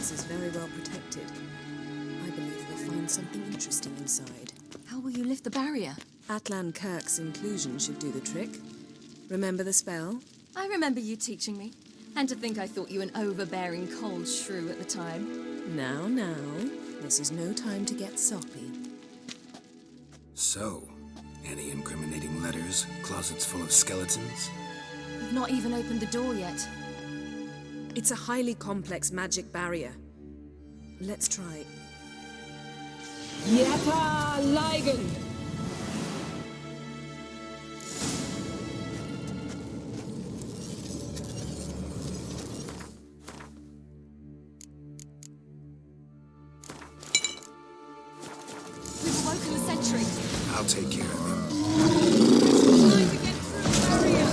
entrance is very well protected. I believe we'll find something interesting inside. How will you lift the barrier? Avallac'h's inclusion should do the trick. Remember the spell? I remember you teaching me. And to think I thought you an overbearing cold shrew at the time. Now, this is no time to get soppy. So, any incriminating letters, closets full of skeletons? You've not even opened the door yet. It's a highly complex magic barrier. Let's try. Yata Ligen! We've awoken the sentry. I'll take care of them. Trying to get through the barrier!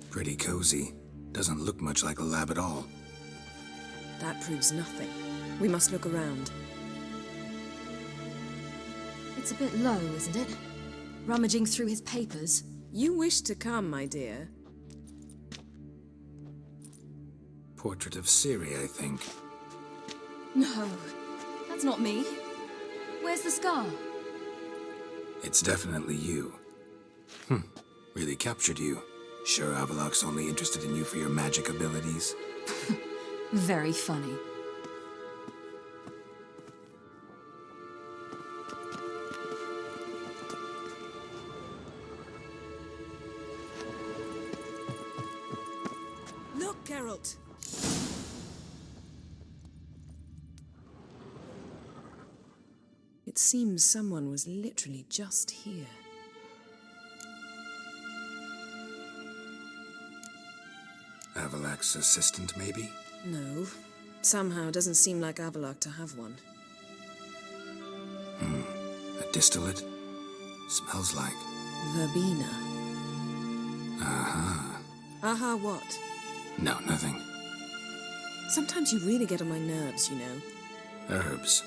Pretty cozy. Doesn't look much like a lab at all. That proves nothing. We must look around. It's a bit low, isn't it? Rummaging through his papers. You wish to come, my dear. Portrait of Ciri, I think. No, that's not me. Where's the scar? It's definitely you. Really captured you. Sure Avallac'h's only interested in you for your magic abilities? Very funny. Look, Geralt! It seems someone was literally just here. Avallac'h's assistant, maybe? No. Somehow doesn't seem like Avallac'h to have one. A distillate? Smells like... Verbena. Aha. Aha what? No, nothing. Sometimes you really get on my nerves, you know. Herbs.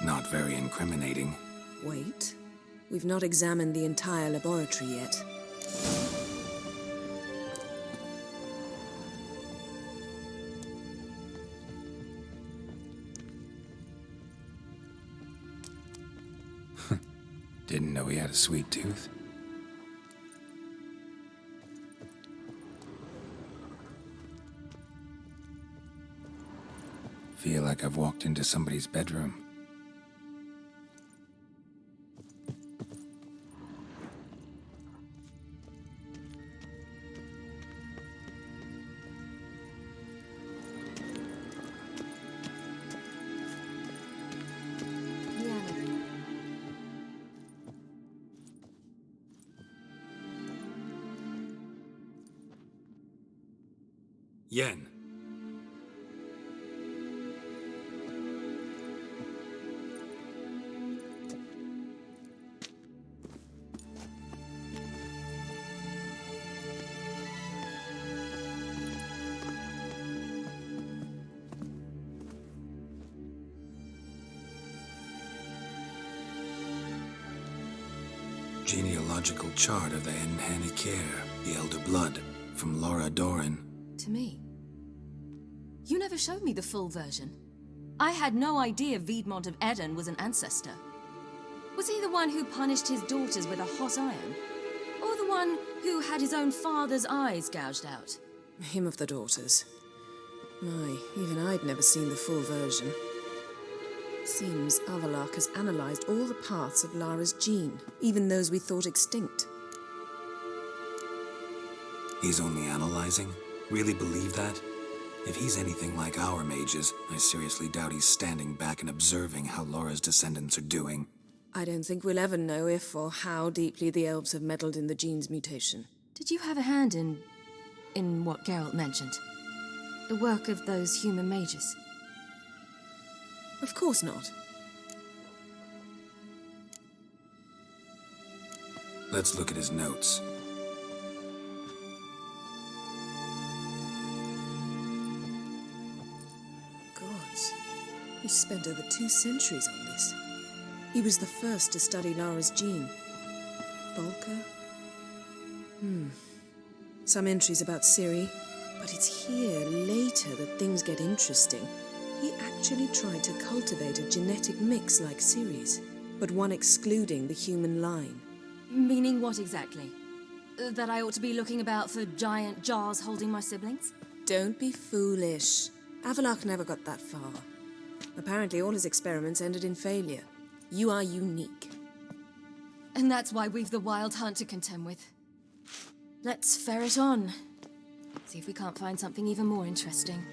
Not very incriminating. Wait. We've not examined the entire laboratory yet. Didn't know he had a sweet tooth. Feel like I've walked into somebody's bedroom. Yen. Genealogical chart of the Enhanikir, the Elder Blood, from Laura Doran. To me. You never showed me the full version. I had no idea Viedmont of Eden was an ancestor. Was he the one who punished his daughters with a hot iron? Or the one who had his own father's eyes gouged out? Him of the daughters. My, even I'd never seen the full version. Seems Avallac'h has analyzed all the paths of Lara's gene, even those we thought extinct. He's only analyzing? Really believe that? If he's anything like our mages, I seriously doubt he's standing back and observing how Laura's descendants are doing. I don't think we'll ever know if or how deeply the elves have meddled in the gene's mutation. Did you have a hand in what Geralt mentioned? The work of those human mages? Of course not. Let's look at his notes. Gods, he spent over 2 centuries on this. He was the first to study Lara's gene. Volker? Some entries about Ciri, but it's here, later, that things get interesting. He actually tried to cultivate a genetic mix like Ciri's, but one excluding the human line. Meaning what exactly? That I ought to be looking about for giant jars holding my siblings? Don't be foolish. Avallac'h never got that far. Apparently all his experiments ended in failure. You are unique. And that's why we've the Wild Hunt to contend with. Let's ferret on. See if we can't find something even more interesting.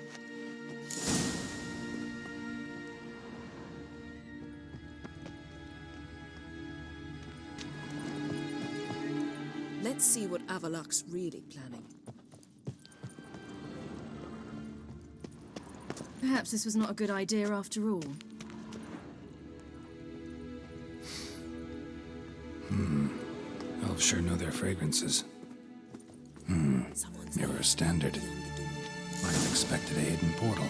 Let's see what Avallac'h's really planning. Perhaps this was not a good idea after all. Elves sure know their fragrances. Mirror standard. Might have expected a hidden portal.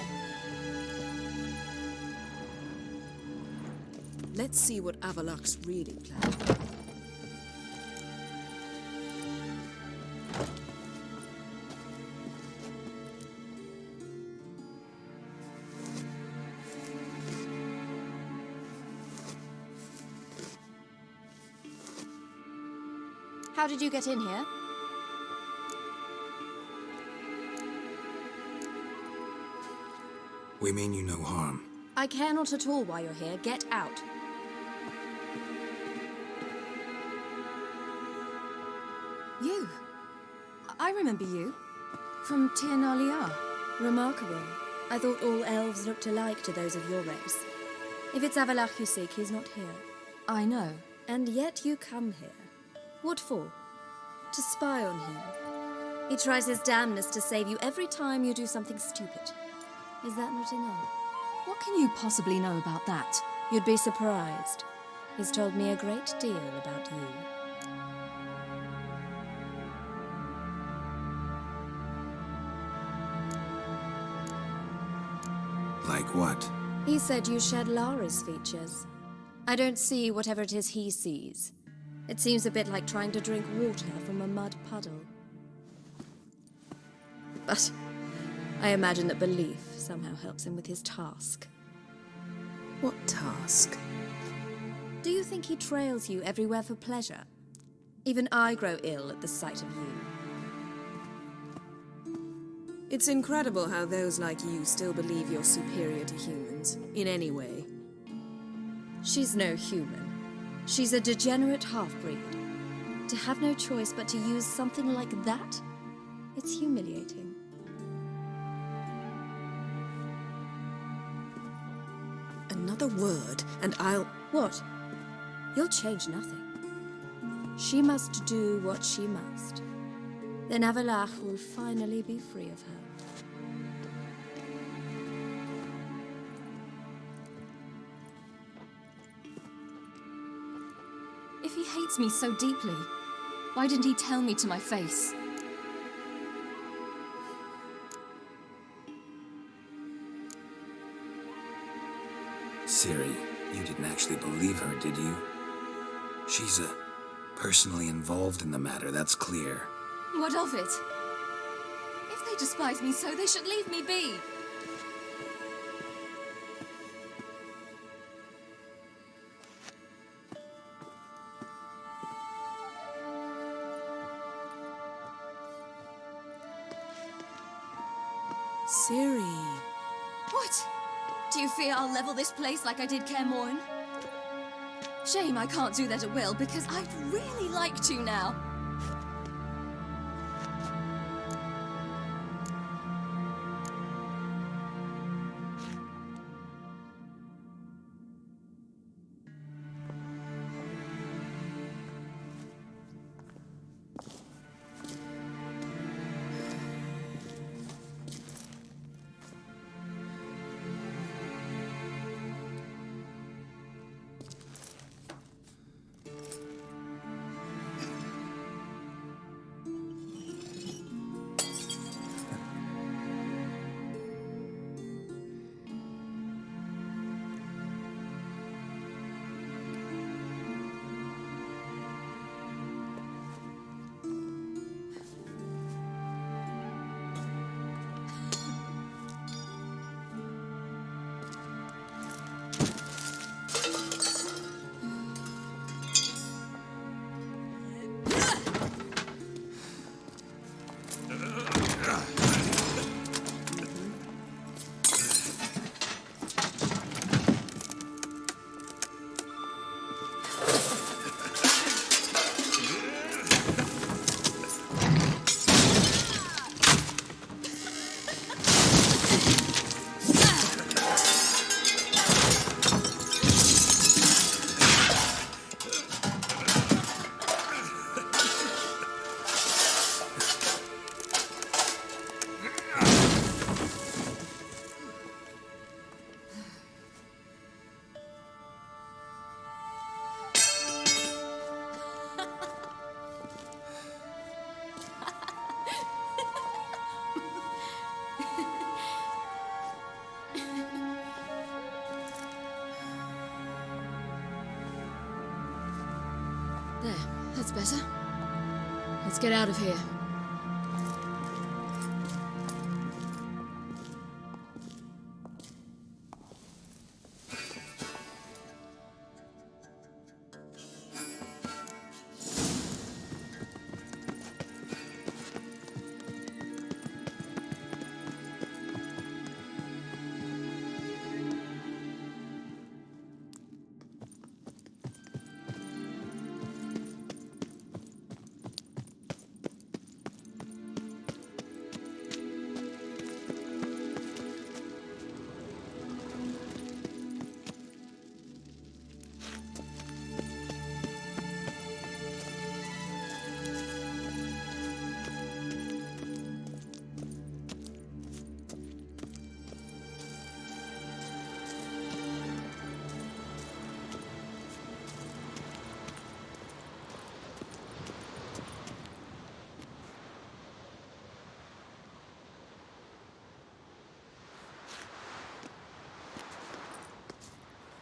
Let's see what Avallac'h's really planning. How did you get in here? We mean you no harm. I care not at all why you're here. Get out. You. I remember you. From Tir Nalia. Remarkable. I thought all elves looked alike to those of your race. If it's Avallac'h you seek, he's not here. I know. And yet you come here. What for? To spy on him. He tries his damnedest to save you every time you do something stupid. Is that not enough? What can you possibly know about that? You'd be surprised. He's told me a great deal about you. Like what? He said you shared Lara's features. I don't see whatever it is he sees. It seems a bit like trying to drink water from a mud puddle. But I imagine that belief somehow helps him with his task. What task? Do you think he trails you everywhere for pleasure? Even I grow ill at the sight of you. It's incredible how those like you still believe you're superior to humans, in any way. She's no human. She's a degenerate half-breed. To have no choice but to use something like that? It's humiliating. Another word, and I'll... What? You'll change nothing. She must do what she must. Then Avallac'h will finally be free of her. If he hates me so deeply, why didn't he tell me to my face? Ciri, you didn't actually believe her, did you? She's personally involved in the matter, that's clear. What of it? If they despise me so, they should leave me be. Ciri... What? Do you fear I'll level this place like I did Kaer Morhen? Shame I can't do that at will, because I'd really like to now. There, that's better. Let's get out of here.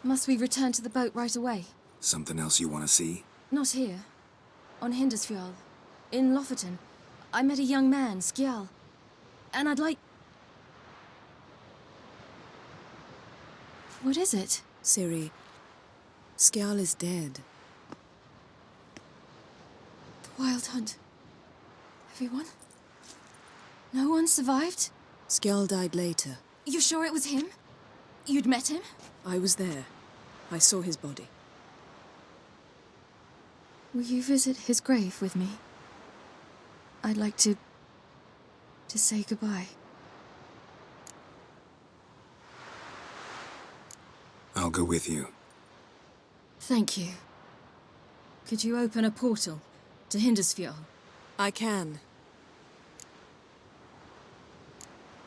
Must we return to the boat right away? Something else you want to see? Not here. On Hindisfjall. In Lofoten. I met a young man, Skjal. And I'd like... What is it? Ciri, Skjal is dead. The Wild Hunt. Everyone? No one survived? Skjal died later. You sure it was him? You'd met him? I was there. I saw his body. Will you visit his grave with me? I'd like to say goodbye. I'll go with you. Thank you. Could you open a portal to Hindisfjall? I can.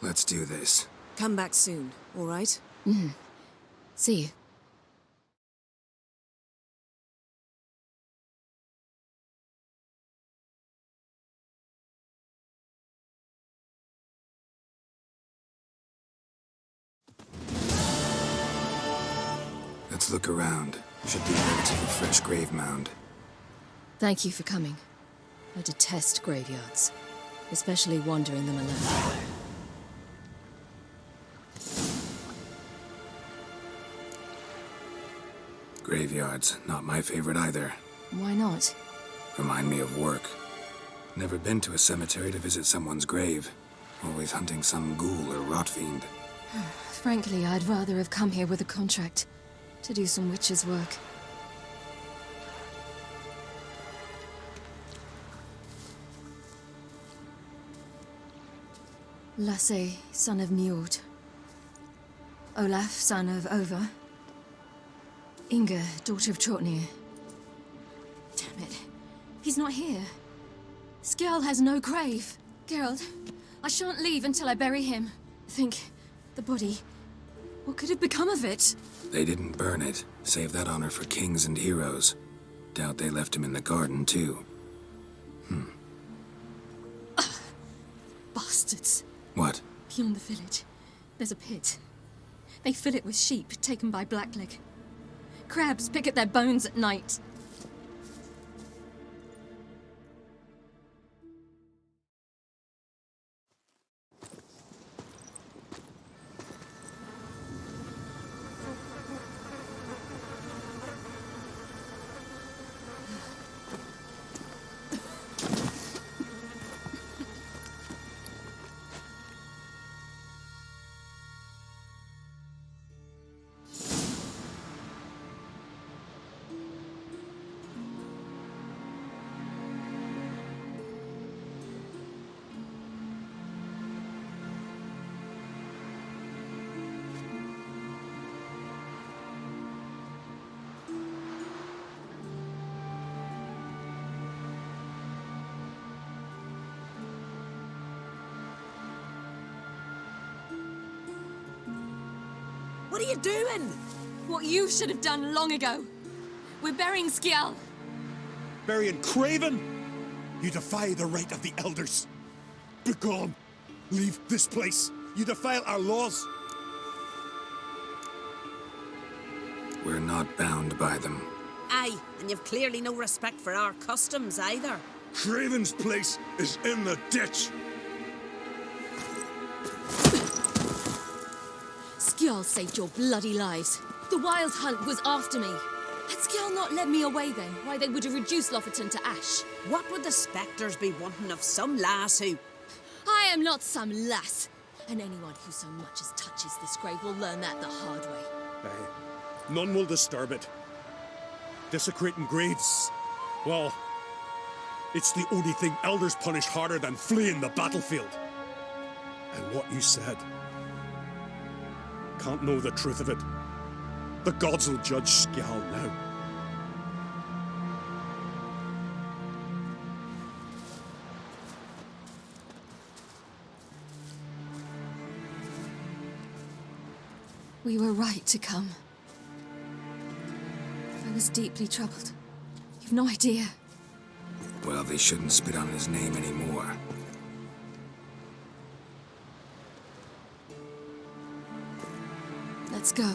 Let's do this. Come back soon, all right? See you. Let's look around. Should be a relatively fresh grave mound. Thank you for coming. I detest graveyards, especially wandering them alone. Graveyards, not my favorite either. Why not? Remind me of work. Never been to a cemetery to visit someone's grave. Always hunting some ghoul or rot fiend. Frankly, I'd rather have come here with a contract to do some witch's work. Lasse, son of Njord. Olaf, son of Over. Inga, daughter of Trotnir. Damn it. He's not here. Skjal has no grave. Geralt, I shan't leave until I bury him. Think, the body. What could have become of it? They didn't burn it. Save that honor for kings and heroes. Doubt they left him in the garden, too. Bastards. What? Beyond the village, there's a pit. They fill it with sheep taken by Blackleg. Crabs pick at their bones at night. What are you doing? What you should have done long ago. We're burying Skjal. Burying Craven? You defy the right of the elders. Begone. Leave this place. You defile our laws. We're not bound by them. Aye, and you've clearly no respect for our customs either. Craven's place is in the ditch. Skjall saved your bloody lives. The Wild Hunt was after me. Had Skjall not led me away then, why they would have reduced Lofoten to ash. What would the spectres be wanting of some lass who... I am not some lass. And anyone who so much as touches this grave will learn that the hard way. Aye. None will disturb it. Desecrating graves, well, it's the only thing elders punish harder than fleeing the battlefield. And what you said, can't know the truth of it. The gods will judge Skjall now. We were right to come. I was deeply troubled. You've no idea. Well, they shouldn't spit on his name anymore. Let's go.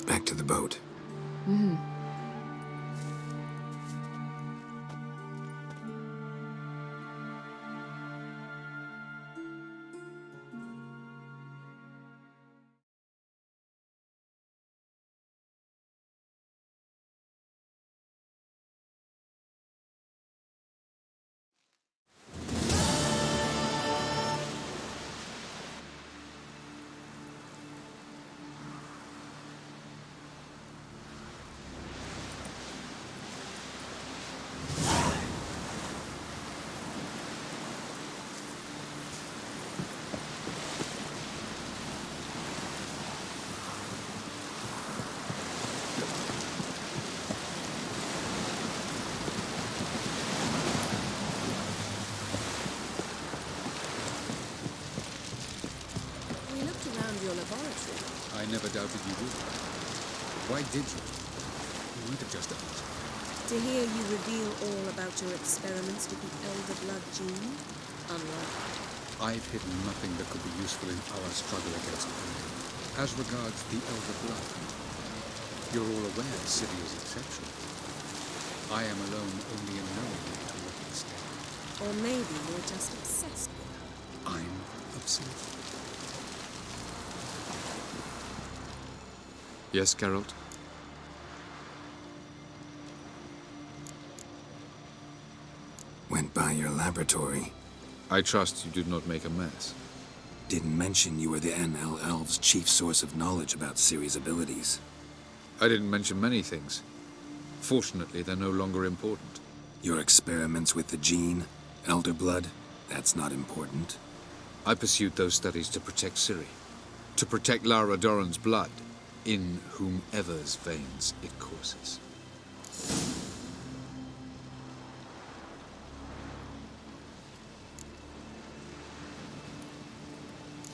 Back to the boat. Your laboratory. I never doubted you would. Why did you? You might have just done it. To hear you reveal all about your experiments with the Elder Blood gene, unlikely. I've hidden nothing that could be useful in our struggle against Fringilla. As regards the Elder Blood, you're all aware Ciri is exceptional. I am alone only in knowing to what extent. Or maybe you're just obsessed with her. I'm obsessed. Yes, Geralt? Went by your laboratory. I trust you did not make a mess. Didn't mention you were the NL Elves' chief source of knowledge about Ciri's abilities. I didn't mention many things. Fortunately, they're no longer important. Your experiments with the gene, Elder Blood, that's not important. I pursued those studies to protect Ciri. To protect Lara Doran's blood, in whomever's veins it courses.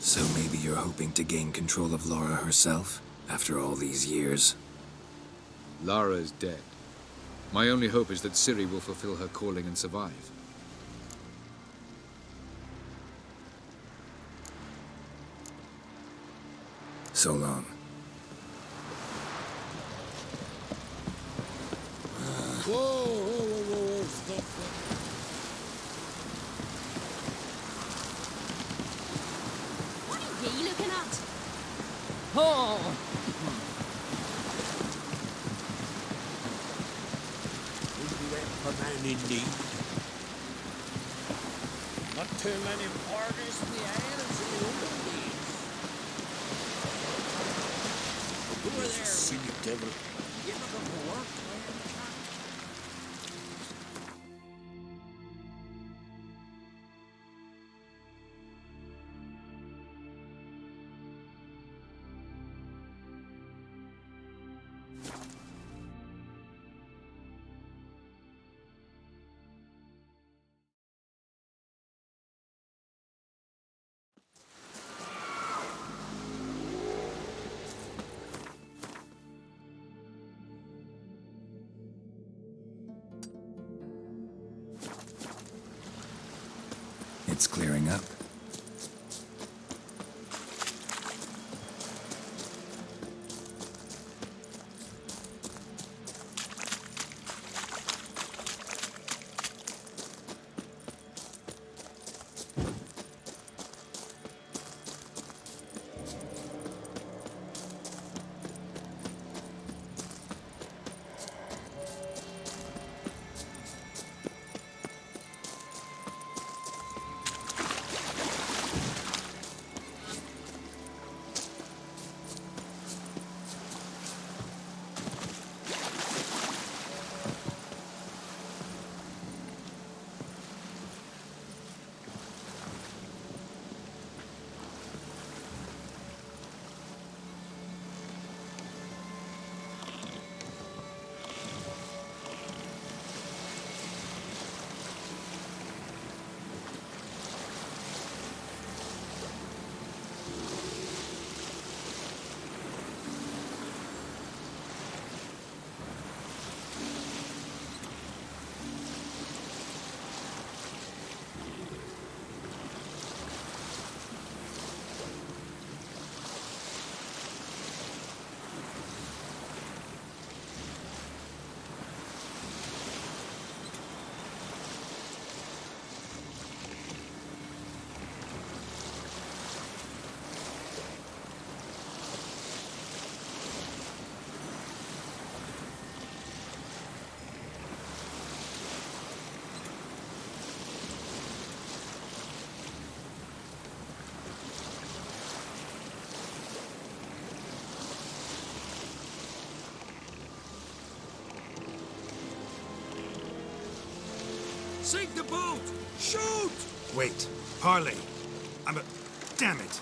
So maybe you're hoping to gain control of Lara herself, after all these years? Lara is dead. My only hope is that Ciri will fulfill her calling and survive. So long. Whoa, stop. What are you looking at? Oh! Not too many parties in the islands in the olden days. Who are there? See you, devil. You looking for work? It's clearing up. Sink the boat! Shoot! Wait. Parley. Damn it.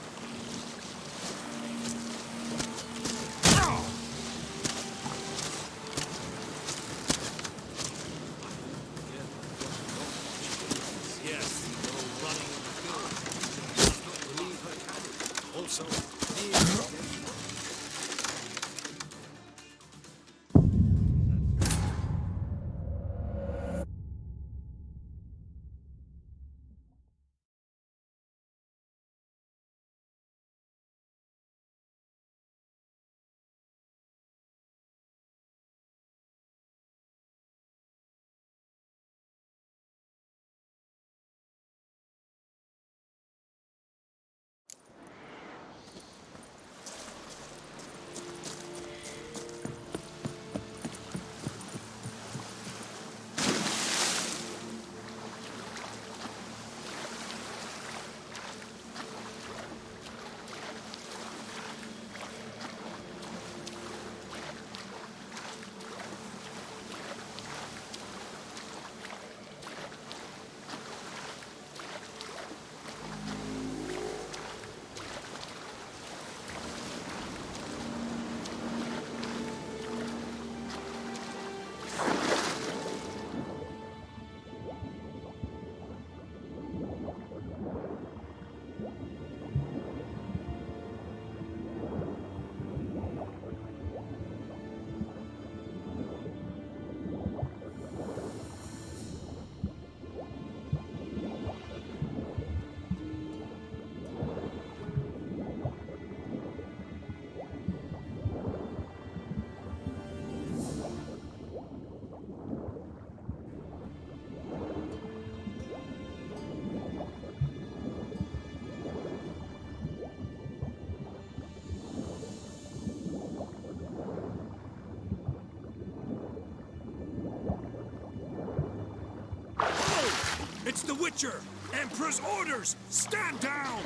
It's the Witcher! Emperor's orders! Stand down!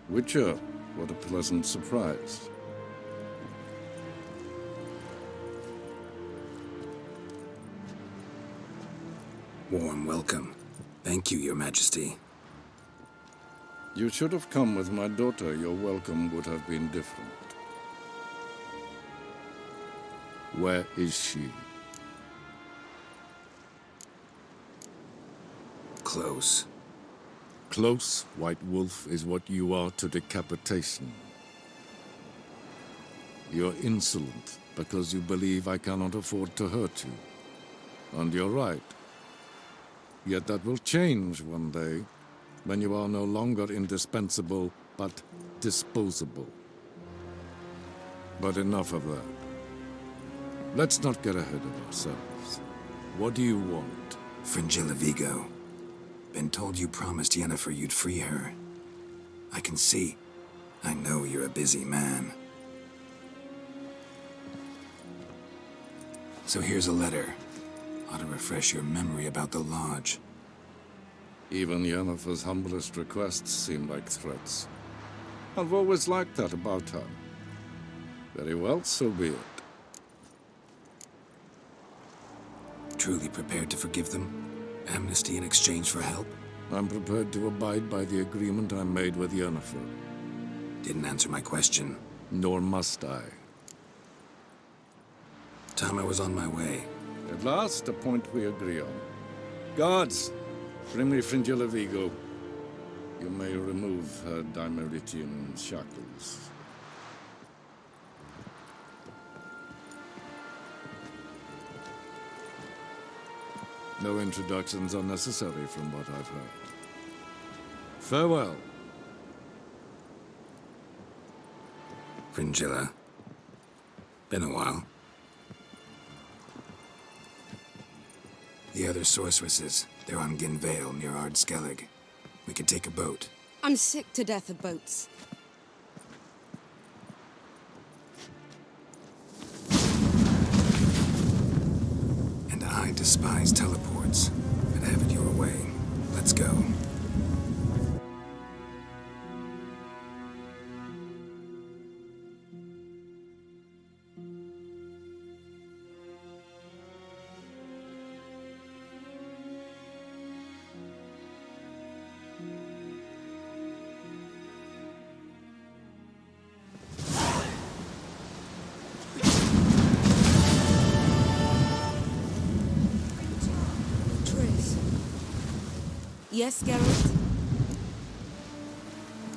Witcher, what a pleasant surprise. Warm welcome. Thank you, Your Majesty. You should have come with my daughter. Your welcome would have been different. Where is she? Close. Close, White Wolf, is what you are to decapitation. You're insolent because you believe I cannot afford to hurt you. And you're right. Yet that will change one day, when you are no longer indispensable, but disposable. But enough of that. Let's not get ahead of ourselves. What do you want? Fringilla Vigo. Been told you promised Yennefer you'd free her. I can see. I know you're a busy man. So here's a letter. Ought to refresh your memory about the Lodge. Even Yennefer's humblest requests seem like threats. I've always liked that about her. Very well, so be it. Truly prepared to forgive them? Amnesty in exchange for help? I'm prepared to abide by the agreement I made with Yennefer. Didn't answer my question. Nor must I. Time I was on my way. At last, a point we agree on. Guards, bring me Fringilla Vigo. You may remove her Dimeritian shackles. No introductions are necessary from what I've heard. Farewell. Fringilla. Been a while. The other sorceresses, they're on Ginvale near Ard-Skellig. We could take a boat. I'm sick to death of boats. And I despise teleports. But have it your way. Let's go. Yes, Geralt?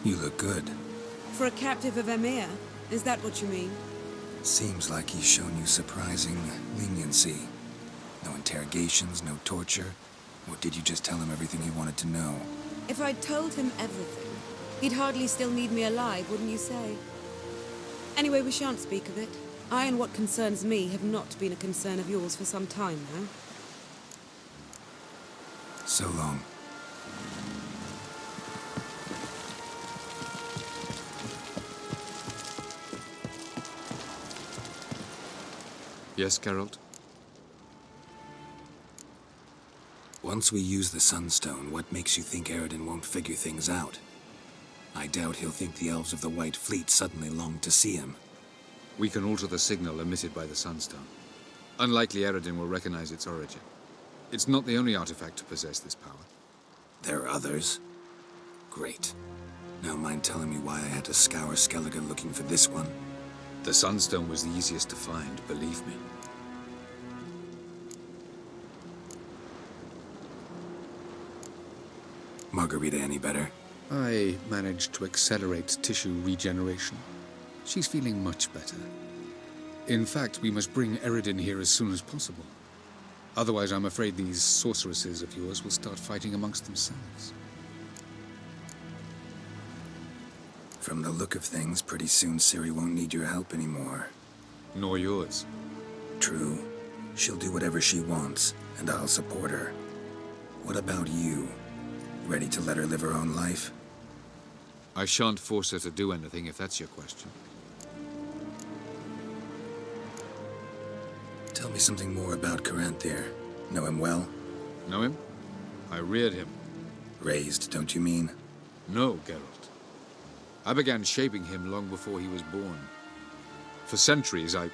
You look good. For a captive of Emir? Is that what you mean? Seems like he's shown you surprising leniency. No interrogations, no torture. Or did you just tell him everything he wanted to know? If I'd told him everything, he'd hardly still need me alive, wouldn't you say? Anyway, we shan't speak of it. I and what concerns me have not been a concern of yours for some time now. So long. Yes, Geralt? Once we use the Sunstone, what makes you think Eredin won't figure things out? I doubt he'll think the elves of the White Fleet suddenly long to see him. We can alter the signal emitted by the Sunstone. Unlikely Eredin will recognize its origin. It's not the only artifact to possess this power. There are others? Great. Now mind telling me why I had to scour Skellige looking for this one? The Sunstone was the easiest to find, believe me. Margarita any better? I managed to accelerate tissue regeneration. She's feeling much better. In fact, we must bring Eredin here as soon as possible. Otherwise, I'm afraid these sorceresses of yours will start fighting amongst themselves. From the look of things, pretty soon Ciri won't need your help anymore. Nor yours. True. She'll do whatever she wants, and I'll support her. What about you? Ready to let her live her own life? I shan't force her to do anything, if that's your question. Tell me something more about Caranthir. Know him well? Know him? I reared him. Raised, don't you mean? No, Geralt. I began shaping him long before he was born. For centuries, I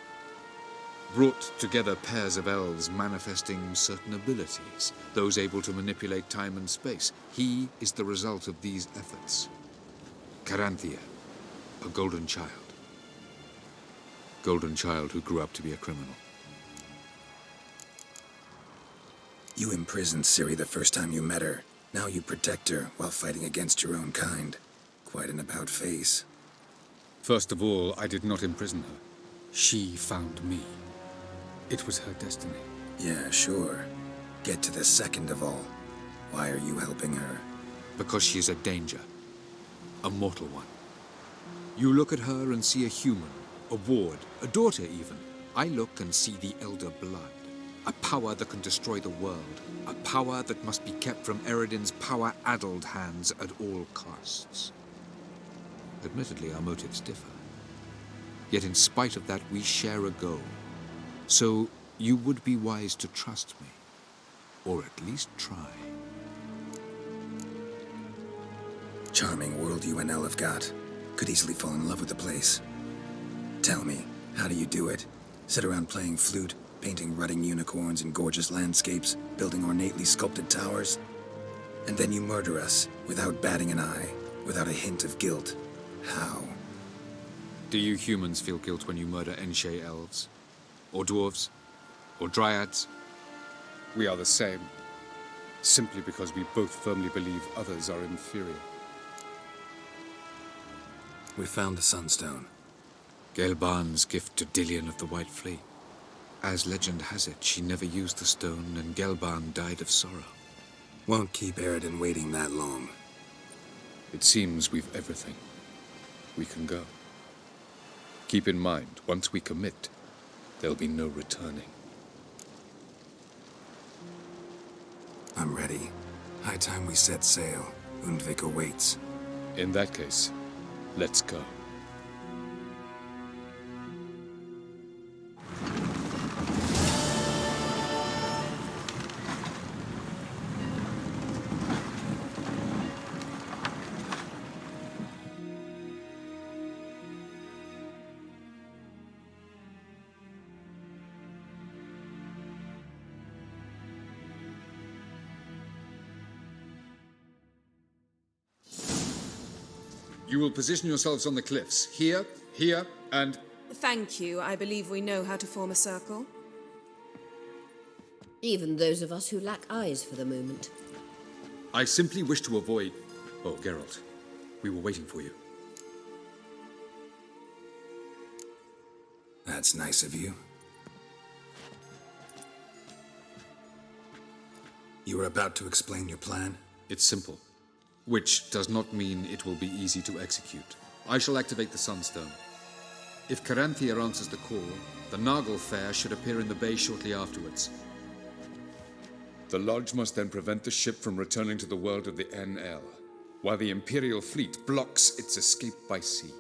brought together pairs of elves manifesting certain abilities, those able to manipulate time and space. He is the result of these efforts. Caranthir, a golden child. Golden child who grew up to be a criminal. You imprisoned Ciri the first time you met her. Now you protect her while fighting against your own kind. Quite an about-face. First of all, I did not imprison her. She found me. It was her destiny. Yeah, sure. Get to the second of all. Why are you helping her? Because she is a danger. A mortal one. You look at her and see a human, a ward, a daughter even. I look and see the Elder Blood. A power that can destroy the world. A power that must be kept from Eredin's power-addled hands at all costs. Admittedly, our motives differ. Yet in spite of that, we share a goal. So, you would be wise to trust me. Or at least try. Charming world you and Elle have got. Could easily fall in love with the place. Tell me, how do you do it? Sit around playing flute, painting rutting unicorns in gorgeous landscapes, building ornately sculpted towers? And then you murder us, without batting an eye, without a hint of guilt. How? Do you humans feel guilt when you murder Enshe elves? Or dwarves? Or dryads? We are the same. Simply because we both firmly believe others are inferior. We found the Sunstone. Gelban's gift to Dillion of the White Fleet. As legend has it, she never used the stone, and Gelban died of sorrow. Won't keep Eredin waiting that long. It seems we've everything. We can go. Keep in mind, once we commit, there'll be no returning. I'm ready. High time we set sail. Undvik awaits. In that case, let's go. You will position yourselves on the cliffs. Here, here, and... Thank you. I believe we know how to form a circle. Even those of us who lack eyes for the moment. I simply wish to avoid... Oh, Geralt. We were waiting for you. That's nice of you. You were about to explain your plan? It's simple. Which does not mean it will be easy to execute. I shall activate the Sunstone. If Caranthia answers the call, the Nagel Fair should appear in the bay shortly afterwards. The Lodge must then prevent the ship from returning to the world of the NL, while the Imperial fleet blocks its escape by sea.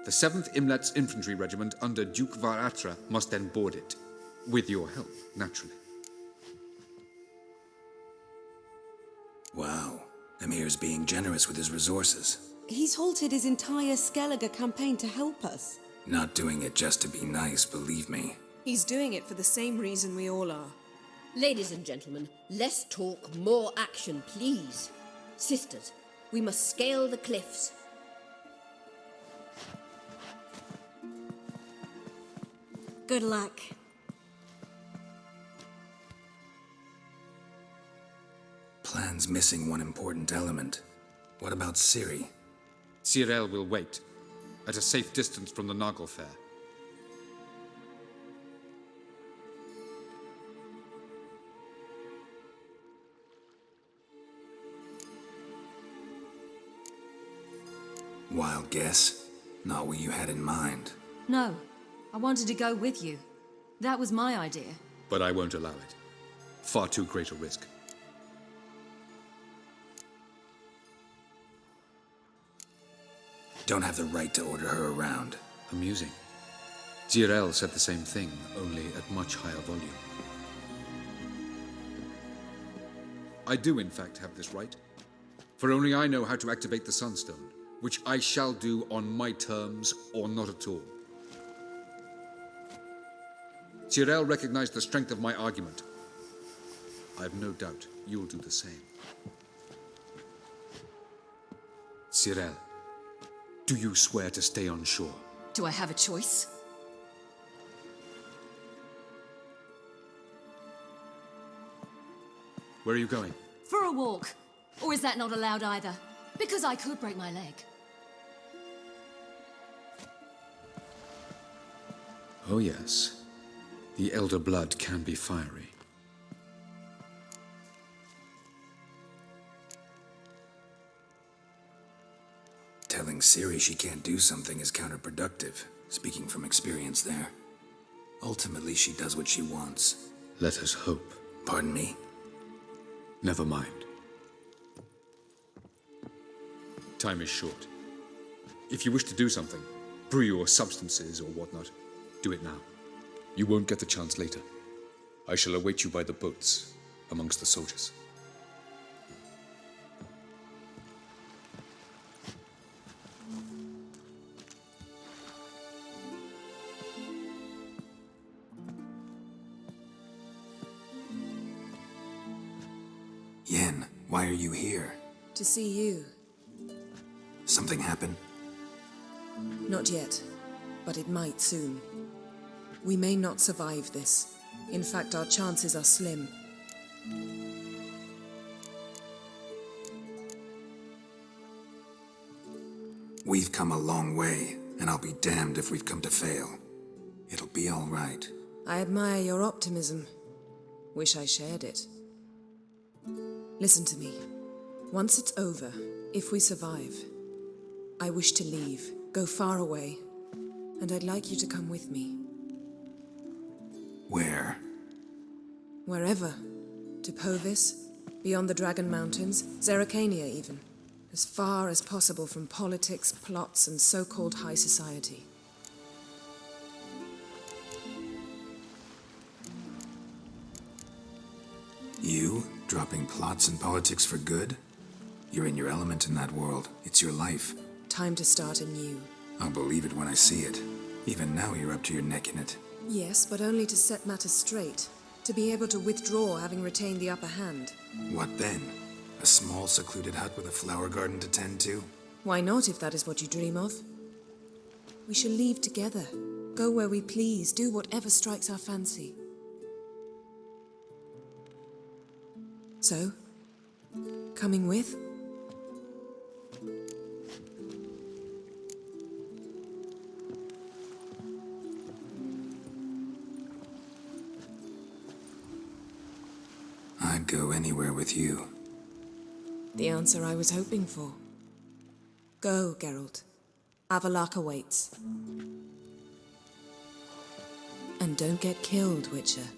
The 7th Imlet's Infantry Regiment under Duke Varatra must then board it. With your help, naturally. Wow. Emir's being generous with his resources. He's halted his entire Skellige campaign to help us. Not doing it just to be nice, believe me. He's doing it for the same reason we all are. Ladies and gentlemen, less talk, more action, please. Sisters, we must scale the cliffs. Good luck. Plan's missing one important element. What about Ciri? Cyril will wait, at a safe distance from the Nagel Fair. Wild guess? Not what you had in mind. No, I wanted to go with you. That was my idea. But I won't allow it. Far too great a risk. Don't have the right to order her around. Amusing. Cyril said the same thing, only at much higher volume. I do, in fact, have this right. For only I know how to activate the Sunstone, which I shall do on my terms or not at all. Cyril recognized the strength of my argument. I have no doubt you'll do the same. Cyril, do you swear to stay on shore? Do I have a choice? Where are you going? For a walk. Or is that not allowed either? Because I could break my leg. Oh yes. The elder blood can be fiery. Telling Ciri she can't do something is counterproductive, speaking from experience there. Ultimately, she does what she wants. Let us hope. Pardon me? Never mind. Time is short. If you wish to do something, brew your substances or whatnot, do it now. You won't get the chance later. I shall await you by the boats, amongst the soldiers. Yen, why are you here? To see you. Something happen? Not yet, but it might soon. We may not survive this. In fact, our chances are slim. We've come a long way, and I'll be damned if we've come to fail. It'll be all right. I admire your optimism. Wish I shared it. Listen to me. Once it's over, if we survive, I wish to leave, go far away, and I'd like you to come with me. Where? Wherever. To Povis, beyond the Dragon Mountains, Zerrikania even. As far as possible from politics, plots, and so-called high society. You? Dropping plots and politics for good? You're in your element in that world. It's your life. Time to start anew. I'll believe it when I see it. Even now you're up to your neck in it. Yes, but only to set matters straight. To be able to withdraw having retained the upper hand. What then? A small secluded hut with a flower garden to tend to? Why not, if that is what you dream of? We shall leave together. Go where we please, do whatever strikes our fancy. So, coming with? I'd go anywhere with you. The answer I was hoping for. Go, Geralt. Avallac'h awaits. And don't get killed, Witcher.